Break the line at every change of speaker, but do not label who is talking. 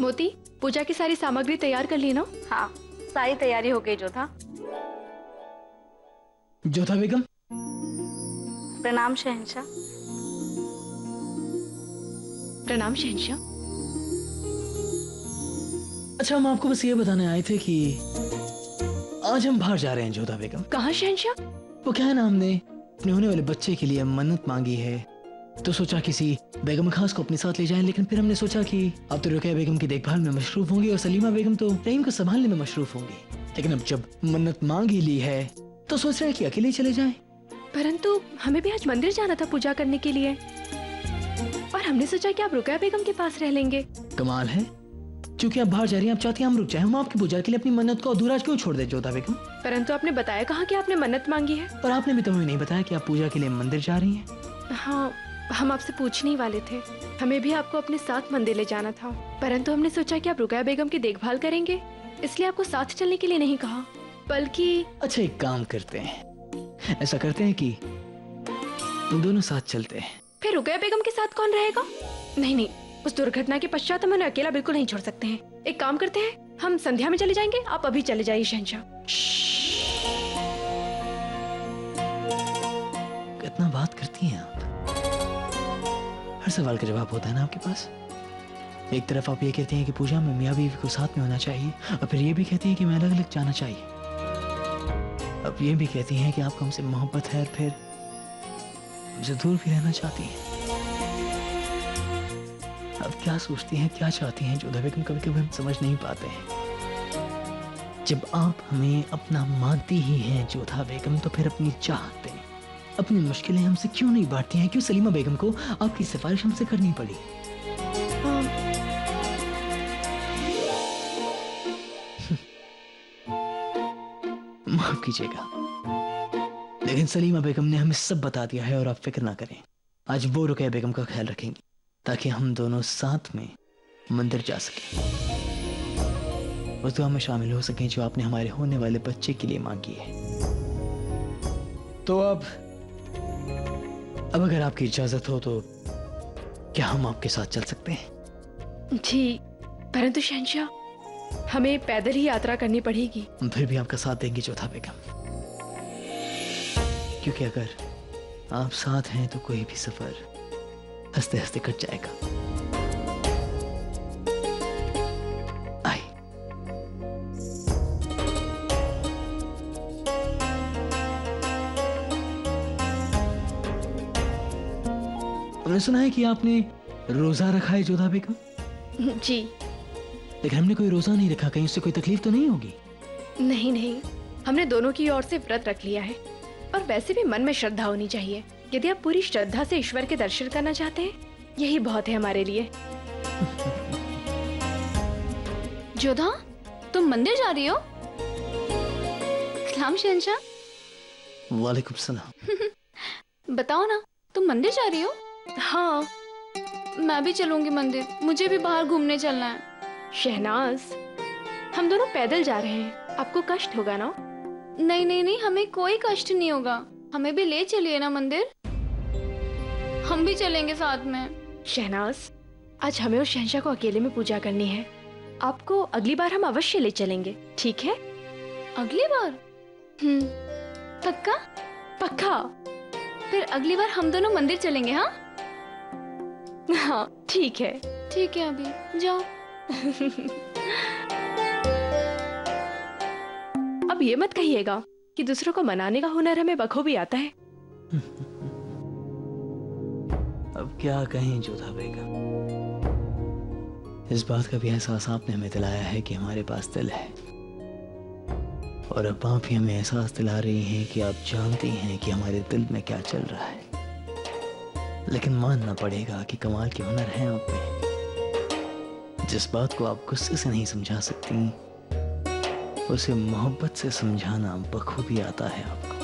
मोती, पूजा की सारी सामग्री तैयार कर ली ना?
हाँ, सारी तैयारी हो गई जोधा।
जोधा बेगम।
प्रणाम शहंशाह।
प्रणाम शहंशाह।
अच्छा, हम आपको बस ये बताने आए थे कि आज हम बाहर जा रहे हैं जोधा बेगम।
कहाँ शहंशाह?
वो क्या है ना, हमने अपने होने वाले बच्चे के लिए मन्नत मांगी है, तो सोचा किसी बेगम खास को अपने साथ ले जाएं। लेकिन फिर हमने सोचा कि अब तो रुकैया बेगम की देखभाल में मशरूफ होंगी और सलीमा बेगम तो रहीम को संभालने में मशरूफ होंगी। लेकिन अब जब मन्नत मांग ही ली है तो सोच रहे हैं कि अकेले चले जाएं।
परंतु हमें भी आज मंदिर जाना था पूजा करने के लिए, और हमने सोचा कि आप रुकैया बेगम के पास रह लेंगे।
कमाल है, क्योंकि आप बाहर जा रही हैं, आप चाहती हैं हम रुक जाएं। हम आपकी पूजा के लिए अपनी मन्नत को अधूरा क्यों छोड़ दे जोधा बेगम?
परंतु आपने बताया कहाँ कि आपने मन्नत मांगी है?
और आपने भी तो हमें नहीं बताया कि आप पूजा के लिए मंदिर जा रही हैं।
हाँ, हम आपसे पूछने ही वाले थे। हमें भी आपको अपने साथ मंदिर ले जाना था, परंतु हमने सोचा कि आप रुकैया बेगम की देखभाल करेंगे, इसलिए आपको साथ चलने के लिए नहीं कहा, बल्कि।
अच्छा, एक काम करते हैं, ऐसा करते हैं कि हम दोनों साथ चलते हैं।
फिर रुकैया बेगम के साथ कौन रहेगा? नहीं नहीं, उस दुर्घटना के पश्चात हम उन्हें अकेला बिल्कुल नहीं छोड़ सकते हैं। एक काम करते हैं, हम संध्या में चले जाएंगे, आप अभी चले जाइए शहंशाह।
कितना बात करती हैं आप, हर सवाल का जवाब होता है ना आपके पास। एक तरफ आप ये कहती हैं कि पूजा में मियाँ बीवी को साथ में होना चाहिए, और फिर ये भी कहती हैं कि मैं अलग अलग जाना चाहिए। अब ये भी कहती हैं कि आपको हमसे मोहब्बत है, और फिर मुझे दूर भी रहना चाहती हैं। अब क्या सोचती हैं, क्या चाहती हैं जोधा बेगम, कभी कभी हम समझ नहीं पाते हैं। जब आप हमें अपना मानती ही हैं जोधा बेगम, तो फिर अपनी चाहते हैं, अपनी मुश्किलें हमसे क्यों नहीं बांटती हैं? क्यों सलीमा बेगम को आपकी सिफारिश हमसे करनी पड़ी? माफ कीजिएगा, लेकिन सलीमा बेगम ने हमें सब बता दिया है, और आप फिक्र ना करें, आज वो रुकैया बेगम का ख्याल रखेंगी ताकि हम दोनों साथ में मंदिर जा सकें, उस दुआ में शामिल हो सकें जो आपने हमारे होने वाले बच्चे के लिए मांगी है। तो अब अगर आपकी इजाजत हो तो क्या हम आपके साथ चल सकते हैं?
जी, परंतु शहंशाह, हमें पैदल ही यात्रा करनी पड़ेगी।
हम फिर भी आपका साथ देंगे जोधा बेगम, क्योंकि अगर आप साथ हैं तो कोई भी सफर हंसते हंसते कट जाएगा। आए। हमने सुना है कि आपने रोजा रखा है जोधा बेगम।
जी।
लेकिन हमने कोई रोजा नहीं रखा, कहीं उससे कोई तकलीफ तो नहीं होगी?
नहीं नहीं, हमने दोनों की ओर से व्रत रख लिया है, और वैसे भी मन में श्रद्धा होनी चाहिए। यदि आप पूरी श्रद्धा से ईश्वर के दर्शन करना चाहते हैं, यही बहुत है हमारे लिए।
जोधा, तुम मंदिर जा रही हो? सलाम शहंशाह।
वालेकुम सलाम।
बताओ ना, तुम मंदिर जा रही हो?
हाँ,
मैं भी चलूंगी मंदिर, मुझे भी बाहर घूमने चलना है।
शहनाज, हम दोनों पैदल जा रहे हैं, आपको कष्ट होगा ना?
नहीं नहीं नहीं, हमें कोई कष्ट नहीं होगा, हमें भी ले चलिए ना मंदिर, हम भी चलेंगे साथ में।
शहनाज, आज हमें और शहंशाह को अकेले में पूजा करनी है, आपको अगली बार हम अवश्य ले चलेंगे, ठीक है?
अगली बार? पक्का?
पक्का।
फिर अगली बार हम दोनों मंदिर चलेंगे। हाँ
हाँ, ठीक है।
ठीक है, अभी जाओ।
अब ये मत कहिएगा कि दूसरों को मनाने का हुनर हमें बखूबी आता है।
अब क्या कहें जोधा बेगम, इस बात का भी एहसास आपने हमें दिलाया है कि हमारे पास दिल है, और अब आप ही हमें एहसास दिला रही हैं कि आप जानती हैं कि हमारे दिल में क्या चल रहा है। लेकिन मानना पड़ेगा कि कमाल के हुनर हैं आप में। जिस बात को आप गुस्से से नहीं समझा सकती, उसे मोहब्बत से समझाना बखूबी आता है आपको।